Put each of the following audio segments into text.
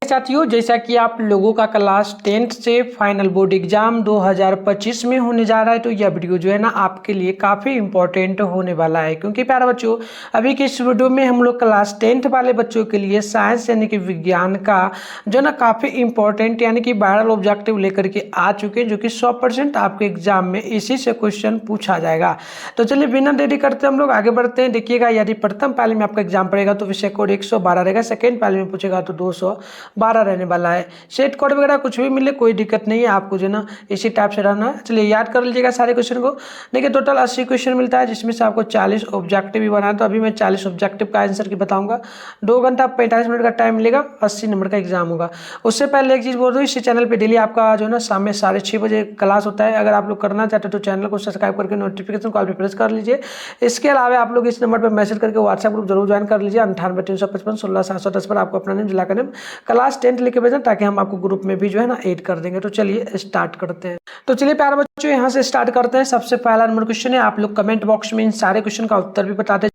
साथियों, जैसा कि आप लोगों का क्लास 10th से फाइनल बोर्ड एग्जाम 2025 में होने जा रहा है, तो यह वीडियो जो है ना आपके लिए काफ़ी इंपॉर्टेंट होने वाला है। क्योंकि प्यारे बच्चों, अभी के इस वीडियो में हम लोग क्लास 10th वाले बच्चों के लिए साइंस यानी कि विज्ञान का जो ना काफ़ी इंपॉर्टेंट यानी कि वायरल ऑब्जेक्टिव लेकर के आ चुके हैं, जो कि 100% आपके एग्जाम में इसी से क्वेश्चन पूछा जाएगा। तो चलिए बिना देरी करते हम लोग आगे बढ़ते हैं। देखिएगा, यदि प्रथम पाली में आपका एग्जाम पड़ेगा तो विषय कोड 112 रहेगा, सेकेंड पाली में पूछेगा तो 212 रहने वाला है। सेट कोड वगैरह कुछ भी मिले कोई दिक्कत नहीं है, आपको जो ना इसी टाइप से रहना है। चलिए याद कर लीजिएगा सारे क्वेश्चन को। देखिए टोटल 80 क्वेश्चन मिलता है, जिसमें से आपको 40 ऑब्जेक्टिव भी बनाना है। तो अभी मैं 40 ऑब्जेक्टिव का आंसर की बताऊंगा। 2 घंटा 45 मिनट का टाइम मिलेगा, 80 नंबर का एग्जाम होगा। उससे पहले एक चीज़ बोल दूँ, इसी चैनल पर डेली आपका जो ना शाम में 6:30 बजे क्लास होता है। अगर आप लोग करना चाहते हो तो चैनल को सब्सक्राइब करके नोटिफिकेशन कॉल पर प्रेस कर लीजिए। इसके अलावा आप लोग इस नंबर पर मैसेज करके व्हाट्सएप ग्रुप जरूर ज्वाइन कर लीजिए। 98 355 16 710 पर आपको अपना नेम जिला का नेम क्लास 10th लिख के भेजना, ताकि हम आपको ग्रुप में भी जो है ना ऐड कर देंगे। तो चलिए स्टार्ट करते हैं। तो चलिए प्यारे बच्चों, यहाँ से स्टार्ट करते हैं। सबसे पहला नंबर क्वेश्चन है, आप लोग कमेंट बॉक्स में इन सारे क्वेश्चन का उत्तर भी बताते।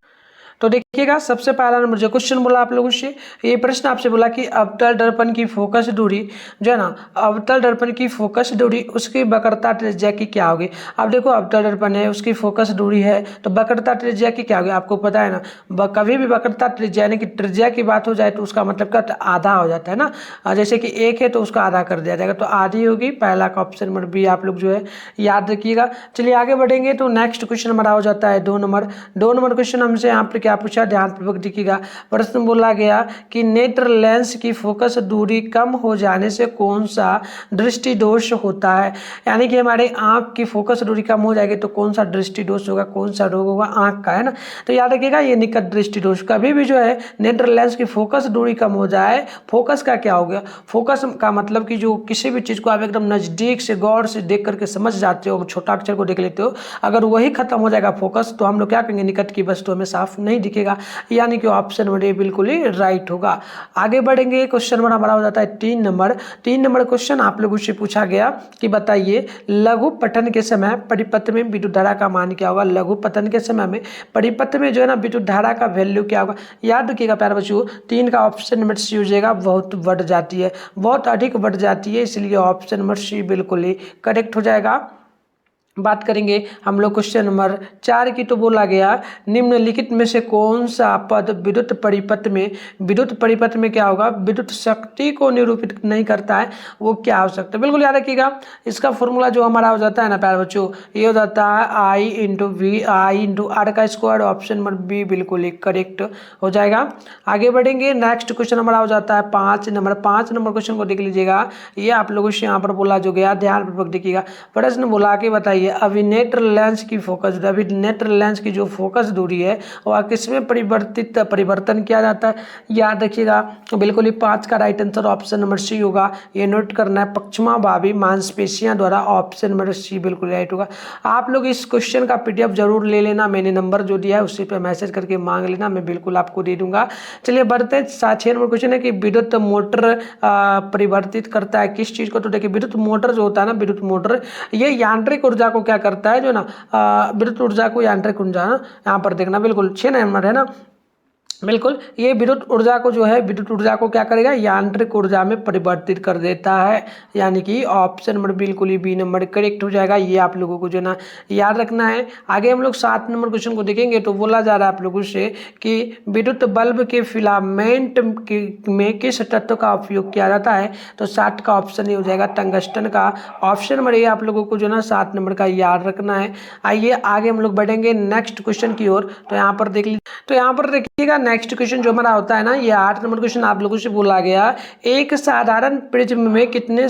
तो देखिएगा, सबसे पहला नंबर जो क्वेश्चन बोला आप लोगों से, ये प्रश्न आपसे बोला कि अवतल दर्पण की फोकस दूरी जो है ना, अवतल दर्पण की फोकस दूरी उसकी वक्रता त्रिज्या की क्या होगी। अब देखो, अवतल दर्पण है, उसकी फोकस दूरी है, तो वक्रता त्रिज्या की क्या होगी आपको पता है ना। कभी भी वक्रता त्रिज्या यानी कि त्रिज्या की बात हो जाए तो उसका मतलब क्या आधा हो जाता है ना। जैसे कि 1 है तो उसका आधा कर दिया जाएगा, तो आधी होगी। पहला का ऑप्शन नंबर बी आप लोग जो है याद रखिएगा। चलिए आगे बढ़ेंगे। तो नेक्स्ट क्वेश्चन हमारा हो जाता है 2 नंबर क्वेश्चन हमसे यहाँ पर क्या पूछा, ध्यानपूर्वक देखिएगा। प्रश्न बोला गया कि नेत्र लेंस की फोकस दूरी कम हो जाने से कौन सा दृष्टि दोष होता है। यानी कि हमारे आंख की फोकस दूरी कम हो जाएगी तो कौन सा दृष्टि दोष होगा, कौन सा रोग होगा, आंख का, है ना। तो याद रखिएगा, ये निकट दृष्टि दोष। कभी भी जो है नेत्र लेंस की फोकस दूरी कम हो जाए, फोकस का क्या हो गया, फोकस का मतलब कि जो किसी भी चीज को आप एकदम नजदीक से गौर से देख करके समझ जाते हो, छोटा अक्षर को देख लेते हो, अगर वही खत्म हो जाएगा फोकस, तो हम लोग क्या कहेंगे, निकट की वस्तु हमें साफ नहीं दिखेगा। यानी कि ऑप्शन नंबर ए बिल्कुल ही राइट होगा। आगे बढ़ेंगे। क्वेश्चन नंबर हमारा हो जाता है 3 नंबर क्वेश्चन आप लोगों से पूछा गया कि बताइए लघु पठन के समय परिपथ में विद्युत धारा का मान क्या होगा। लघु पठन के समय में परिपथ में जो है ना विद्युत धारा का वैल्यू क्या होगा। याद रखिएगा प्यारे बच्चों, 3 का ऑप्शन नंबर सी हो जाएगा। बहुत बढ़ जाती है, बहुत अधिक बढ़ जाती है, इसलिए ऑप्शन नंबर सी बिल्कुल ही करेक्ट हो जाएगा। बात करेंगे हम लोग क्वेश्चन नंबर 4 की। तो बोला गया निम्नलिखित में से कौन सा पद विद्युत परिपथ में क्या होगा, विद्युत शक्ति को निरूपित नहीं करता है, वो क्या हो सकता है। बिल्कुल याद रखिएगा, इसका फॉर्मूला जो हमारा हो जाता है ना प्यारे बच्चों, ये हो जाता है I/V/I/R का स्क्वायर। ऑप्शन नंबर बी बिल्कुल ही करेक्ट हो जाएगा। आगे बढ़ेंगे। नेक्स्ट क्वेश्चन हमारा हो जाता है 5 नंबर क्वेश्चन को देख लीजिएगा। ये आप लोगों से यहाँ पर बोला जो गया, ध्यानपूर्वक देखिएगा। प्रश्न बोला के बताइए अभिनेत्र लेंस की जो फोकस दूरी है वह किसमें परिवर्तन किया जाता है। याद रखिएगा, बिल्कुल ही 5 का right answer option number C होगा। ये नोट करना है, पक्षमाभावी मांसपेशियां द्वारा। ऑप्शन नंबर सी बिल्कुल राइट होगा। आप लोग इस क्वेश्चन का PDF जरूर ले लेना, मैंने नंबर जो दिया है उसी पे मैसेज करके मांग लेना, मैं बिल्कुल आपको दे दूंगा। चलिए बढ़ते हैं। 6 नंबर क्वेश्चन है कि विद्युत मोटर परिवर्तित करता है किस चीज को। तो देखिए, विद्युत मोटर जो होता है ना, विद्युत मोटर ये यांत्रिक ऊर्जा को क्या करता है, जो ना विद्युत ऊर्जा को यांत्रिक ऊर्जा ना, यहाँ पर देखना बिल्कुल 6 नंबर है ना, बिल्कुल ये विद्युत ऊर्जा को क्या करेगा, यांत्रिक ऊर्जा में परिवर्तित कर देता है। यानी कि ऑप्शन नंबर बिल्कुल ही बी नंबर करेक्ट हो जाएगा। ये आप लोगों को जो ना याद रखना है। आगे हम लोग 7 नंबर क्वेश्चन को देखेंगे। तो बोला जा रहा है आप लोगों से कि विद्युत बल्ब के फिलामेंट में किस तत्व का उपयोग किया जाता है। तो 7 का ऑप्शन ये हो जाएगा, टंगस्टन का। ऑप्शन नंबर ये आप लोगों को जो ना 7 नंबर का याद रखना है। आइए आगे हम लोग बढ़ेंगे नेक्स्ट क्वेश्चन की ओर। तो यहाँ पर देख लीजिए, तो यहाँ पर देखिएगा नेक्स्ट क्वेश्चन जो हमारा होता है ना, ये 8 नंबर क्वेश्चन आप लोगों से बोला गया एक साधारण प्रिज्म कितने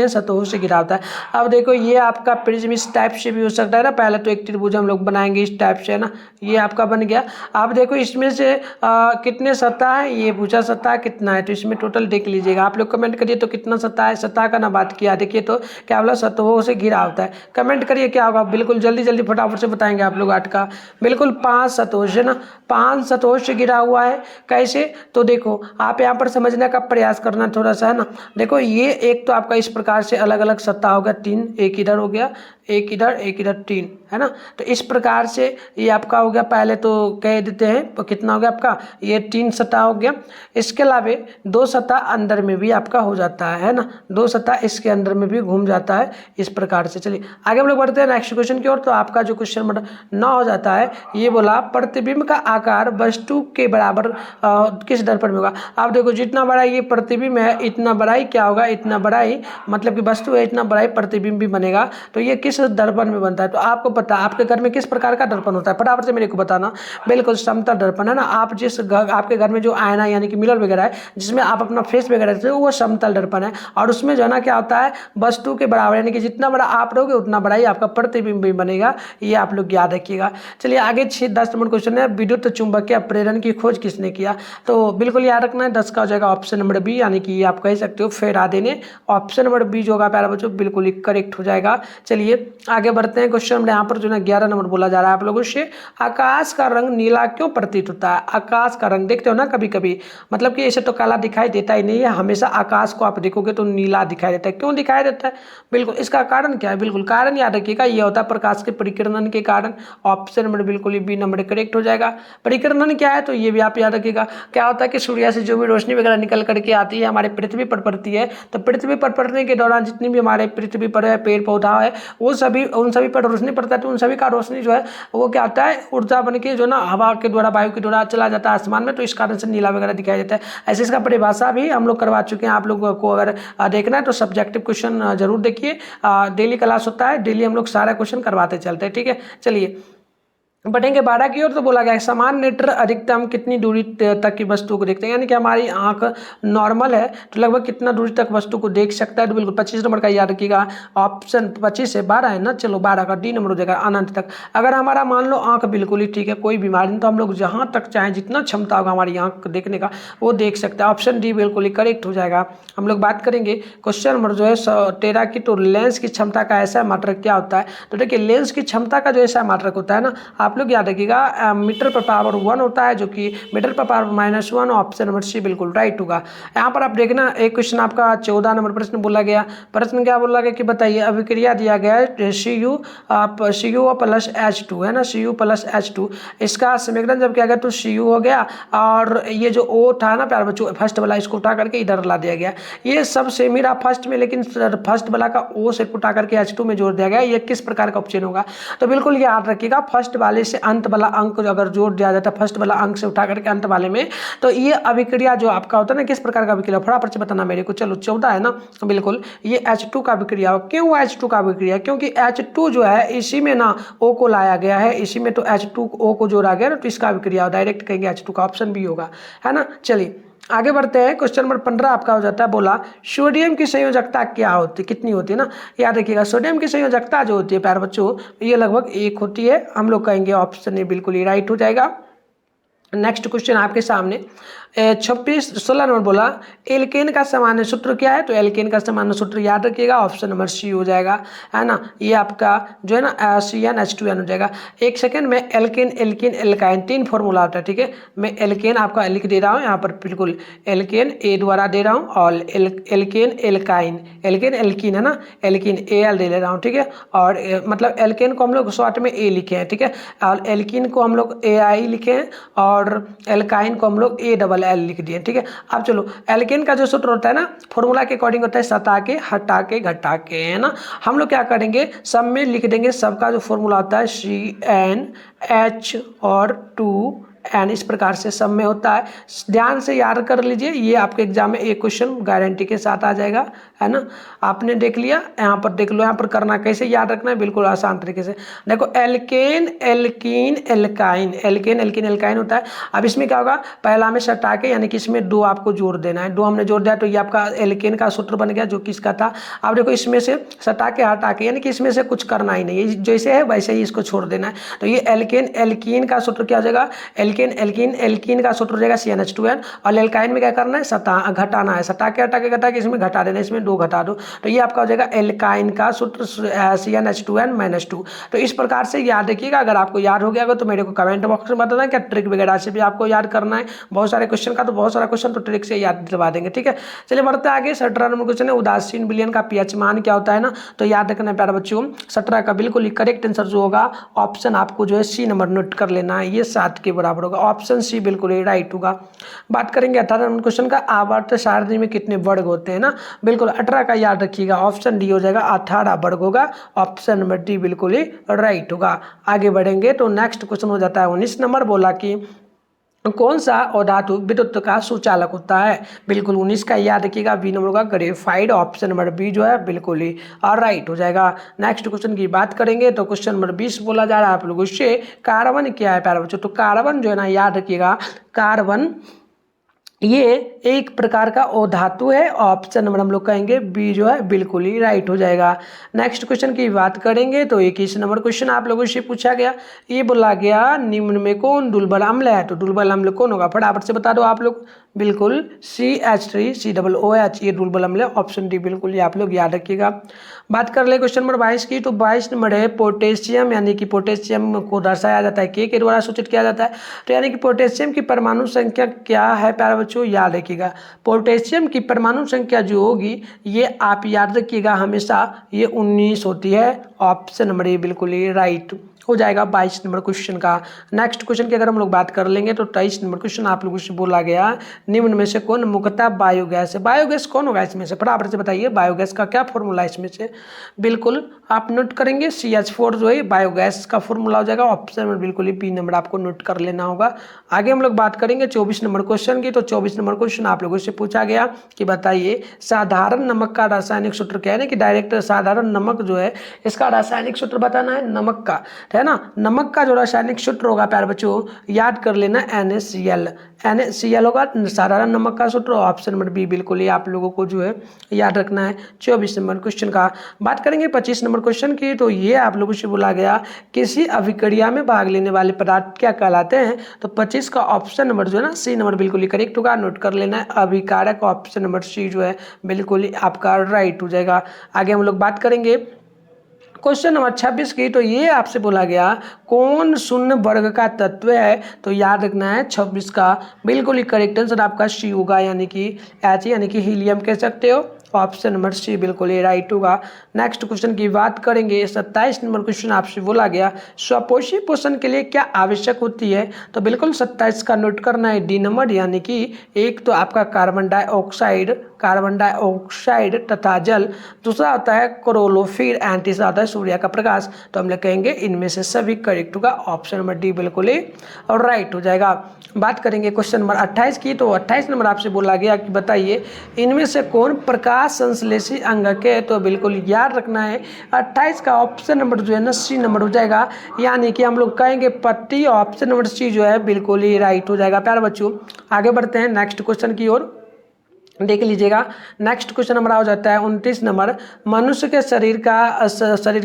सतहों से घिरा होता है। अब देखो, ये आपका प्रिज्म इस टाइप से भी हो सकता है ना। पहले तो एक त्रिभुज हम लोग बनाएंगे इस टाइप से, है ना, ये आपका बन गया। अब देखो इसमें से कितने सतह है, ये पूछा सतह कितना है। तो इसमें टोटल देख लीजिएगा, आप लोग कमेंट करिए तो कितना सतह है। सतह का ना बात किया, देखिए तो क्या बोला, सतहों से घिरा होता है। कमेंट करिए क्या होगा, बिल्कुल जल्दी फटाफट से बताएंगे आप लोग। 8 का बिल्कुल 5 सतहों से ना, 5 सतहों से घिरा हुआ है। कैसे? तो देखो आप यहाँ पर समझने का प्रयास करना थोड़ा सा, है ना। देखो ये एक तो आपका इस प्रकार से अलग अलग सतह हो गया 3, एक इधर हो गया, एक इधर 3, है ना। तो इस प्रकार से ये आपका हो गया, पहले तो कह देते हैं तो कितना हो गया आपका, ये 3 सतह हो गया। इसके अलावा 2 सतह अंदर में भी आपका हो जाता है ना, 2 सतह इसके अंदर में भी घूम जाता है इस प्रकार से। चलिए आगे हम लोग बढ़ते हैं नेक्स्ट क्वेश्चन की ओर। तो आपका जो क्वेश्चन नंबर 9 हो जाता है, ये बोला प्रतिबिंब का आकार वस्तु के बराबर किस दर्पण में होगा। आप देखो जितना बड़ा ये प्रतिबिंब है इतना बड़ा ही क्या होगा, इतना बड़ा ही मतलब कि वस्तु है इतना बड़ा ही प्रतिबिंब भी बनेगा। तो ये किस दर्पण में बनता है? तो आपको पता आपके घर में किस प्रकार का दर्पण होता है, फटाफट से मेरे को बताना। बिल्कुल समतल दर्पण, है ना। आप जिस आपके घर में जो आयना यानी कि मिरर वगैरह है जिसमें आप अपना फेस वगैरह देखते हो वो समतल दर्पण है। और उसमें जो है ना क्या होता है, वस्तु के बराबर यानी कि जितना बड़ा आप रहोगे उतना बड़ा ही आपका प्रतिबिंब भी बनेगा। ये आप लोग याद रखिएगा। चलिए आगे 10 नंबर क्वेश्चन है, विद्युत चुंबकीय प्रेरण की खोज किसने किया। तो बिल्कुल याद रखना है, 10 का हो जाएगा ऑप्शन नंबर बी, यानी कि आप कह सकते हो फेराडे ने। ऑप्शन नंबर बी जो होगा प्यारे बच्चों बिल्कुल ही करेक्ट हो जाएगा। चलिए आगे बढ़ते हैं। क्वेश्चन नंबर यहाँ पर जो है 11 नंबर बोला जा रहा है आप लोगों से, आकाश का रंग नीला क्यों प्रतीत होता है। आकाश का रंग देखते हो ना कभी कभी, मतलब कि ऐसे तो काला दिखाई देता ही नहीं है, हमेशा आकाश को आप देखोगे तो नीला दिखाई देता है। क्यों दिखाई देता है? बिल्कुल इसका कारण क्या है, बिल्कुल कारण याद रखिएगा, ये होता है प्रकाश के परिकिरणन के कारण। ऑप्शन नंबर बिल्कुल ही बी नंबर करेक्ट हो जाएगा। परिकिरणन क्या है तो ये भी आप याद रखिएगा। क्या होता है कि सूर्य से जो भी रोशनी वगैरह निकल करके आती है हमारे पृथ्वी पर पड़ती है, तो पृथ्वी पर पड़ने के दौरान जितनी भी हमारे पृथ्वी पर पेड़ पौधा है वो सभी उन सभी पर रोशनी पड़ता है, तो उन सभी का रोशनी जो है वो क्या होता है, ऊर्जा बन के जो ना हवा के द्वारा वायु के द्वारा चला जाता है आसमान में, तो इस कारण से नीला वगैरह दिखाई देता है। ऐसे इसका परिभाषा भी हम लोग करवा चुके हैं। आप लोगों को अगर देखना है तो सब्जेक्टिव क्वेश्चन जरूर देखिए। डेली क्लास होता है, डेली हम लोग सारा क्वेश्चन करवाते चलते हैं, ठीक है। चलिए बढ़ेंगे 12 की ओर। तो बोला गया है समान नेत्र अधिकतम कितनी दूरी तक की वस्तु को देखते हैं, यानी कि हमारी आंख नॉर्मल है तो लगभग कितना दूरी तक वस्तु को देख सकता है। तो बिल्कुल 25 नंबर का याद रखिएगा। ऑप्शन 25 से 12 है ना, चलो 12 का डी नंबर हो जाएगा अनंत तक। अगर हमारा मान लो आंख बिल्कुल ही ठीक है, कोई बीमारी नहीं, तो हम लोग जहाँ तक चाहें जितना क्षमता होगा हमारी आंख देखने का वो देख सकते हैं। ऑप्शन डी बिल्कुल ही करेक्ट हो जाएगा। हम लोग बात करेंगे क्वेश्चन नंबर जो है 13 की। तो लेंस की क्षमता का ऐसा मात्रक क्या होता है। तो देखिए लेंस की क्षमता का जो ऐसा मात्रक होता है ना, आप लोग याद रखिएगा मीटर पर पावर 1 होता है, जो कि मीटर पर पावर -1। ऑप्शन नंबर सी बिल्कुल राइट होगा। यहाँ पर आप देखना एक क्वेश्चन आपका 14 नंबर प्रश्न बोला गया। प्रश्न क्या बोला गया कि बताइए अभिक्रिया दिया गया है Cu प्लस H2, है ना, Cu+H2। इसका समीकरण जब किया गया तो Cu हो गया, और ये जो O था ना प्यारे बच्चों फर्स्ट वाला, इसको उठा करके इधर ला दिया गया। ये सब सेम ही रहा फर्स्ट में, लेकिन फर्स्ट वाला का O से उठा करके H2 में जोड़ दिया गया। ये किस प्रकार का ऑप्शन होगा। तो बिल्कुल याद रखिएगा फर्स्ट वाले से अंत वाला अंक अगर जोड़ दिया जाता है फर्स्ट वाला अंक से उठा करके अंत वाले में, तो ये अभिक्रिया जो आपका होता है ना किस प्रकार का अभिक्रिया, फटाफट से बताना मेरे को। चलो 14 है ना, बिल्कुल ये H2 का अभिक्रिया हो। क्यों H2 का अभिक्रिया? क्योंकि H2 जो है इसी में ना O को लाया गया है, इसी में तो H2O को जोड़ा गया ना, तो इसका अभिक्रिया डायरेक्ट कहेंगे H2 का, ऑप्शन भी होगा, है ना। चलिए आगे बढ़ते हैं। क्वेश्चन नंबर 15 आपका हो जाता है, बोला सोडियम की संयोजकता क्या होती है, कितनी होती है ना। याद रखिएगा सोडियम की संयोजकता जो होती है प्यारे बच्चों ये लगभग 1 होती है। हम लोग कहेंगे ऑप्शन ए बिल्कुल ही राइट हो जाएगा। नेक्स्ट क्वेश्चन आपके सामने 16 नंबर बोला एल्केन का सामान्य सूत्र क्या है। तो एल्केन का सामान्य सूत्र याद रखिएगा, ऑप्शन नंबर सी हो जाएगा, है ना। ये आपका जो है ना CnH2n हो जाएगा। एक सेकेंड में एल्केन एल्कीन एल्काइन 3 फॉर्मूला होता है, ठीक है। मैं एल्केन आपका लिख दे रहा हूँ यहाँ पर, बिल्कुल एल्केन ए द्वारा दे रहा हूँ, और एल्केन एल्काइन, एल्केन एल्कीन है ना, एल्कीन AL दे ले रहा हूँ, ठीक है। और मतलब एल्केन को हम लोग शॉर्ट में A लिखे हैं, ठीक है, और एल्कीन को हम लोग AI लिखे हैं, और एल्काइन को हम लोग ALL लिख दिए, ठीक है। अब चलो एल्केन का जो सूत्र होता है ना फॉर्मूला के अकॉर्डिंग होता है सता के हटा के घटा के, है ना। हम लोग क्या करेंगे सब में लिख देंगे, सबका जो फॉर्मूला होता है CnH और 2n, इस प्रकार से सब में होता है। ध्यान से याद कर लीजिए, ये आपके एग्जाम में एक क्वेश्चन गारंटी के साथ आ जाएगा, है ना। आपने देख लिया, यहाँ पर देख लो, यहाँ पर करना कैसे याद रखना है, बिल्कुल आसान तरीके से। देखो alkane alkene alkyne, alkane alkene alkyne होता है। अब इसमें क्या होगा, पहला में सटा के यानी कि इसमें 2 आपको जोड़ देना है, 2 हमने जोड़ दिया तो ये आपका एल्केन का सूत्र बन गया जो किसका था। अब देखो इसमें से सटा के हटा के, यानी कि इसमें से कुछ करना ही नहीं है, जैसे है वैसे ही इसको छोड़ देना है। तो ये एल्केन एल्कीन का सूत्र क्या हो जाएगा, एल्केन एल्कीन एल्कीन का सूत्र हो जाएगा CnH2n, और एल्काइन में क्या करना है, घटाना है, सटा के इसमें घटा देना, इसमें 2 घटा दो, तो ये आपका हो जाएगा एल्काइन का सूत्र CnH2n-2। तो इस प्रकार से याद रखिएगा। अगर आपको याद हो गया होगा तो मेरे को कमेंट बॉक्स में बताना, क्या ट्रिक वगैरह से भी आपको याद करना है बहुत सारे क्वेश्चन का, तो बहुत सारा क्वेश्चन तो ट्रिक से याद दिलवा देंगे, ठीक है। चलिए बढ़ते आगे। 17 नंबर क्वेश्चन है, उदासीन विलयन का pH मान क्या होता है ना, तो याद रखना है प्यारे बच्चों, 17 का बिल्कुल ही करेक्ट आंसर जो होगा ऑप्शन आपको जो है सी नंबर नोट कर लेना है, ये 7 के बराबर होगा, ऑप्शन सी बिल्कुल ही राइट होगा। बात करेंगे 18 नंबर क्वेश्चन का, आवर्त सारणी में कितने वर्ग होते हैं ना, बिल्कुल 18 का याद रखिएगा, ऑप्शन डी हो जाएगा, 18 वर्ग होगा, ऑप्शन नंबर डी बिल्कुल ही राइट होगा। आगे बढ़ेंगे तो नेक्स्ट क्वेश्चन हो जाता है 19 नंबर, बोला कि कौन सा अधातु विद्युत का सुचालक होता है, बिल्कुल 19 का याद रखिएगा, बी नंबर का ग्रेफाइट, ऑप्शन नंबर बी जो है बिल्कुल ही राइट हो जाएगा। नेक्स्ट क्वेश्चन की बात करेंगे तो क्वेश्चन नंबर 20 बोला जा रहा है आप लोगों से, कार्बन क्या है प्यारे बच्चों, तो कार्बन जो है ना याद रखिएगा, कार्बन ये एक प्रकार का अधातु है, ऑप्शन नंबर हम लोग कहेंगे बी जो है बिल्कुल ही राइट हो जाएगा। नेक्स्ट क्वेश्चन की बात करेंगे तो 21 नंबर क्वेश्चन आप लोगों से पूछा गया, ये बोला गया निम्न में कौन दुर्बल अम्ल है, तो दुर्बल अम्ल कौन होगा, फटाफट से बता दो आप लोग, बिल्कुल CH3COOH ये दुर्बल अम्ल है, ऑप्शन डी बिल्कुल ही आप लोग याद रखिएगा। बात कर ले क्वेश्चन नंबर 22 की, तो 22 नंबर है पोटेशियम, यानी कि पोटेशियम को दर्शाया जाता है के द्वारा सूचित किया जाता है, तो यानी कि पोटेशियम की परमाणु संख्या क्या है प्यारे बच्चों, याद रखिएगा, पोटेशियम की परमाणु संख्या जो होगी ये आप याद रखिएगा हमेशा, ये 19 होती है, ऑप्शन नंबर ए बिल्कुल ही राइट हो जाएगा 22 नंबर क्वेश्चन का। नेक्स्ट क्वेश्चन की अगर हम लोग बात कर लेंगे तो 23 नंबर क्वेश्चन आप लोगों से बोला गया, निम्न में से कौन मुख्यतः बायोगैस है, बायोगैस कौन होगा इसमें से, फटाफट से बताइए, बायोगैस का क्या फॉर्मूला है इसमें से, बिल्कुल आप नोट करेंगे CH4 जो है बायोगैस का फॉर्मूला हो जाएगा, ऑप्शन नंबर बिल्कुल ही बी नंबर आपको नोट कर लेना होगा। आगे हम लोग बात करेंगे 24 नंबर क्वेश्चन की, तो 24 नंबर क्वेश्चन आप लोगों से पूछा गया कि बताइए साधारण नमक का रासायनिक सूत्र क्या है ना, कि डायरेक्ट साधारण नमक जो है इसका रासायनिक सूत्र बताना है नमक का, है ना, नमक का जो रासायनिक सूत्र होगा प्यारे बच्चों याद कर लेना NaCl होगा साधारण नमक का सूत्र, ऑप्शन नंबर बी बिल्कुल ही आप लोगों को जो है याद रखना है। 24 नंबर क्वेश्चन का बात करेंगे 25 नंबर क्वेश्चन की, तो ये आप लोगों से बोला गया किसी अभिक्रिया में भाग लेने वाले पदार्थ क्या कहलाते हैं, तो 25 का ऑप्शन नंबर जो है ना सी नंबर बिल्कुल ही करेक्ट होगा, नोट कर लेना है, अभिकारक, ऑप्शन नंबर सी जो है बिल्कुल ही आपका राइट हो जाएगा। आगे हम लोग बात करेंगे क्वेश्चन नंबर 26 की, तो ये आपसे बोला गया कौन शून्य वर्ग का तत्व है, तो याद रखना है 26 का बिल्कुल ही करेक्ट आंसर आपका सी होगा, यानी कि H यानी कि हीलियम कह सकते हो, ऑप्शन नंबर सी बिल्कुल ही राइट होगा। नेक्स्ट क्वेश्चन की बात करेंगे 27 नंबर क्वेश्चन आपसे बोला गया स्वपोषी पोषण के लिए क्या आवश्यक होती है, तो बिल्कुल 27 का नोट करना है डी नंबर, यानी कि एक तो आपका कार्बन डाइऑक्साइड तथा जल, दूसरा होता है क्लोरोफिल एंड तीसरा होता है सूर्य का प्रकाश, तो हम लोग कहेंगे इनमें से सभी करेक्ट होगा, ऑप्शन नंबर डी बिल्कुल ही और राइट हो जाएगा। बात करेंगे क्वेश्चन नंबर 28 की, तो 28 नंबर आपसे बोला गया कि बताइए इनमें से कौन प्रकाश संश्लेषी अंगक है, तो बिल्कुल याद रखना है 28 का ऑप्शन नंबर जो है ना सी नंबर हो जाएगा, यानी कि हम लोग कहेंगे पत्ती, ऑप्शन नंबर सी जो है बिल्कुल ही राइट हो जाएगा। प्यारे बच्चों आगे बढ़ते हैं नेक्स्ट क्वेश्चन की ओर, देख लीजिएगा। नेक्स्ट क्वेश्चन हमारा हो जाता है 29 नंबर, मनुष्य के शरीर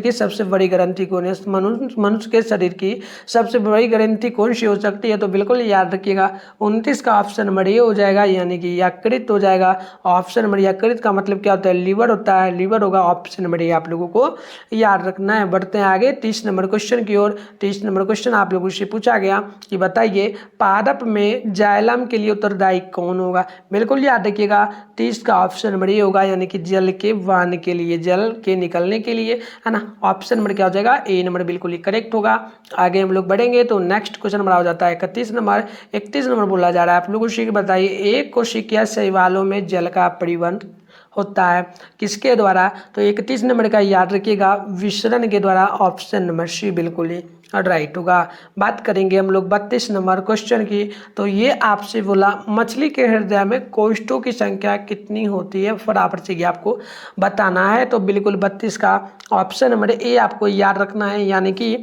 की सबसे बड़ी ग्रंथि कौन है, मनुष्य के शरीर की सबसे बड़ी ग्रंथि कौन सी हो सकती है, तो बिल्कुल याद रखिएगा 29 का ऑप्शन नंबर ये हो जाएगा, यानी कि यकृत हो जाएगा, ऑप्शन नंबर यकृत का मतलब क्या होता है, लीवर होता है, लीवर होगा, ऑप्शन नंबर ये आप लोगों को याद रखना है। बढ़ते हैं आगे 30 नंबर क्वेश्चन की ओर। 30 नंबर क्वेश्चन आप लोगों से पूछा गया कि बताइए पादप में जाइलम के लिए उत्तरदायी कौन होगा, बिल्कुल याद रखिएगा 30 का ऑप्शन नंबर ये होगा, यानी कि जल के वहन के लिए, जल के निकलने के लिए, है ना, ऑप्शन नंबर क्या हो जाएगा ए नंबर बिल्कुल ही करेक्ट होगा। आगे हम लोग बढ़ेंगे तो नेक्स्ट क्वेश्चन हमारा हो जाता है 31 नंबर। 31 नंबर बोला जा रहा है आप लोगों से बताइए एक कोशिकीय शैवालों में जल का परिवहन होता है किसके द्वारा, तो 31 नंबर का याद रखिएगा विसरण के द्वारा, ऑप्शन नंबर सी बिल्कुल ही राइट होगा। बात करेंगे हम लोग 32 नंबर क्वेश्चन की, तो ये आपसे बोला मछली के हृदय में कोष्ठों की संख्या कितनी होती है, फटाफट से ये आपको बताना है, तो बिल्कुल 32 का ऑप्शन नंबर ए आपको याद रखना है, यानी कि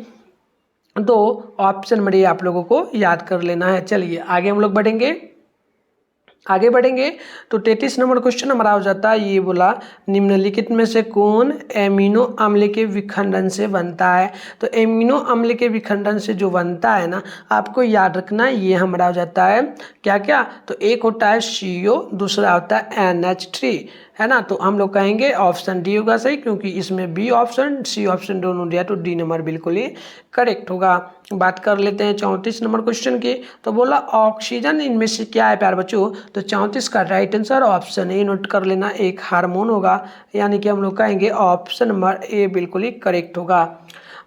2 ऑप्शन नंबर ए आप लोगों को याद कर लेना है। चलिए आगे हम लोग बढ़ेंगे आगे बढ़ेंगे तो 33 नंबर क्वेश्चन हमारा हो जाता है, ये बोला निम्नलिखित में से कौन एमिनो अम्ल के विखंडन से बनता है। तो एमिनो अम्ल के विखंडन से जो बनता है ना, आपको याद रखना ये हमारा हो जाता है क्या क्या, तो एक होता है CO, दूसरा होता है NH3, है ना। तो हम लोग कहेंगे ऑप्शन डी होगा सही, क्योंकि इसमें बी ऑप्शन सी ऑप्शन दोनों दिया, तो डी नंबर बिल्कुल ही करेक्ट होगा। बात कर लेते हैं 34 नंबर क्वेश्चन की। तो बोला ऑक्सीजन इनमें से क्या है प्यार बच्चों, तो 34 का right answer option A note कर लेना, एक हार्मोन होगा, यानी कि हम लोग कहेंगे ऑप्शन नंबर ए बिल्कुल ही करेक्ट होगा।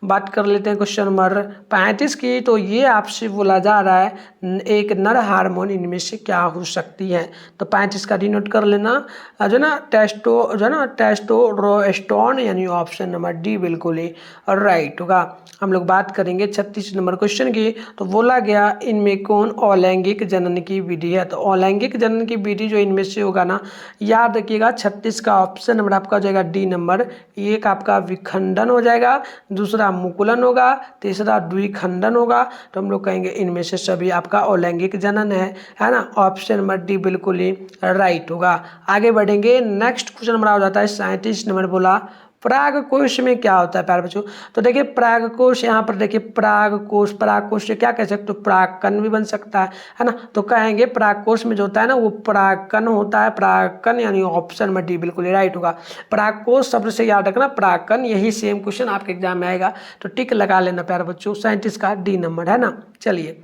बात कर लेते हैं क्वेश्चन नंबर 35 की। तो ये आपसे बोला जा रहा है एक नर हार्मोन इनमें से क्या हो सकती है। तो 35 का डी नोट कर लेना, जो ना टेस्टोस्टेरोन, यानी ऑप्शन नंबर डी बिल्कुल ही राइट होगा। हम लोग बात करेंगे 36 नंबर क्वेश्चन की। तो बोला गया इनमें कौन अलैंगिक जनन की विधि है। तो अलैंगिक जनन की विधि जो इनमें से होगा ना, याद रखिएगा 36 का ऑप्शन नंबर आपका हो जाएगा डी नंबर, एक आपका विखंडन हो जाएगा, दूसरा मुकुलन होगा, तीसरा द्विखंडन होगा। तो हम लोग कहेंगे इनमें से सभी आपका अलैंगिक जनन है ना, ऑप्शन नंबर डी बिल्कुल ही राइट होगा। आगे बढ़ेंगे, नेक्स्ट क्वेश्चन हमारा हो जाता है 37 नंबर, बोला परागकोश में क्या होता है प्यारे बच्चों। तो देखिए परागकोश, यहाँ पर देखिए परागकोश से क्या कह सकते हो, परागकण भी बन सकता है ना। तो कहेंगे परागकोश में जो होता है ना वो परागकण होता है, परागकण, यानी ऑप्शन में डी बिल्कुल राइट होगा। परागकोश शब्द से याद रखना परागकण, यही सेम क्वेश्चन आपके एग्जाम में आएगा, तो टिक लगा लेना प्यारे बच्चों। 37 का डी नंबर है ना। चलिए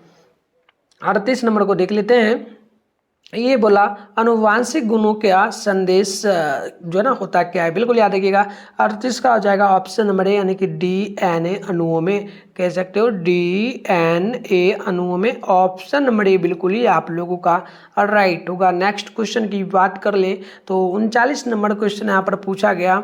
38 नंबर को देख लेते हैं। ये बोला अनुवांशिक गुणों का संदेश जो है ना होता क्या है, बिल्कुल याद रखिएगा। 38 का हो जाएगा ऑप्शन नंबर ए, यानी कि DNA अणुओं में, कह सकते हो DNA अणुओं में, ऑप्शन नंबर ए बिल्कुल ही आप लोगों का राइट होगा। नेक्स्ट क्वेश्चन की बात कर ले तो 39 नंबर क्वेश्चन यहाँ पर पूछा गया,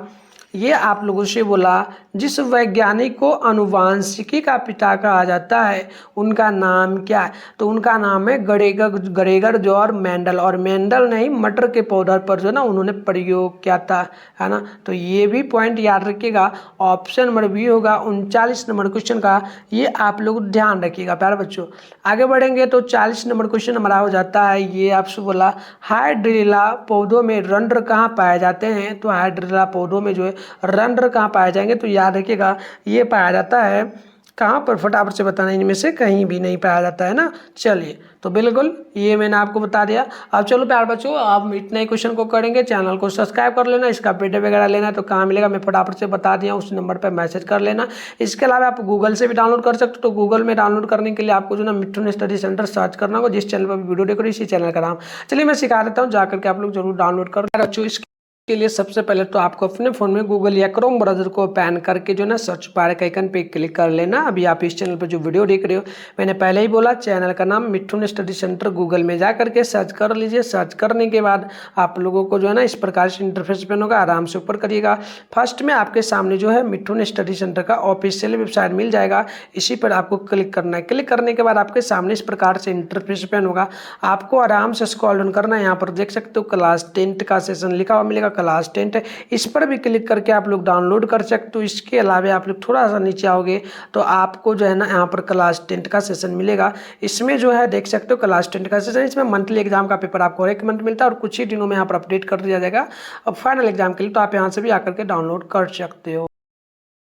ये आप लोगों से बोला जिस वैज्ञानिक को अनुवांशिकी का पिता कहा जाता है उनका नाम क्या है। तो उनका नाम है गरेगर जॉर्ज मेंडल, और मेंडल ने ही मटर के पौधे पर जो ना उन्होंने प्रयोग किया था, है ना। तो ये भी पॉइंट याद रखिएगा, ऑप्शन नंबर बी होगा 39 नंबर क्वेश्चन का, ये आप लोग ध्यान रखिएगा प्यारे बच्चों। आगे बढ़ेंगे तो 40 नंबर क्वेश्चन हमारा हो जाता है, ये आपसे बोला हाइड्रिला पौधों में रंध्र कहाँ पाए जाते हैं। तो हाइड्रिला पौधों में जो है रंध्र कहाँ पाए जाएंगे, तो याद रखिएगा ये पाया जाता है कहाँ पर, फटाफट से बताना, इनमें से कहीं भी नहीं पाया जाता है ना। चलिए तो बिल्कुल ये मैंने आपको बता दिया। अब चलो प्यार बच्चों, आप इतने ही क्वेश्चन को करेंगे, चैनल को सब्सक्राइब कर लेना। इसका पीडीएफ वगैरह लेना है तो कहाँ मिलेगा, मैं फटाफट से बता दिया, उस नंबर पर मैसेज कर लेना। इसके अलावा आप गूगल से भी डाउनलोड कर सकते हो। तो गूगल में डाउनलोड करने के लिए आपको जो ना मिठुन स्टडी सेंटर सर्च करना होगा, जिस चैनल पर वीडियो देख रहे हो इसी चैनल का नाम। चलिए मैं सिखा देता हूँ, जाकर के आप लोग जरूर डाउनलोड कर बच्चों। के लिए सबसे पहले तो आपको अपने फ़ोन में गूगल या क्रोम ब्राउज़र को ओपन करके जो ना सर्च बार के आइकन पे क्लिक कर लेना। अभी आप इस चैनल पर जो वीडियो देख रहे हो, मैंने पहले ही बोला चैनल का नाम मिठुन स्टडी सेंटर, गूगल में जा करके सर्च कर लीजिए। सर्च करने के बाद आप लोगों को जो है ना इस प्रकार से इंटरफेस ओपन होगा, आराम से ऊपर करिएगा। फर्स्ट में आपके सामने जो है मिठुन स्टडी सेंटर का ऑफिशियल वेबसाइट मिल जाएगा, इसी पर आपको क्लिक करना है। क्लिक करने के बाद आपके सामने इस प्रकार से इंटरफेस ओपन होगा, आपको आराम से स्क्रॉल डाउन करना है। यहाँ पर देख सकते हो क्लास 10 का सेशन लिखा हुआ मिलेगा, क्लास 10, इस पर भी क्लिक करके आप लोग डाउनलोड कर सकते हो। इसके अलावा आप लोग थोड़ा सा नीचे आओगे तो आपको जो है ना यहाँ पर क्लास 10 का सेशन मिलेगा। इसमें जो है देख सकते हो क्लास 10 का सेशन, इसमें मंथली एग्जाम का पेपर आपको एक मंथ मिलता है और कुछ ही दिनों में यहाँ पर अपडेट कर दिया जाएगा। अब फाइनल एग्जाम के लिए तो आप यहाँ से भी आकर के डाउनलोड कर सकते हो।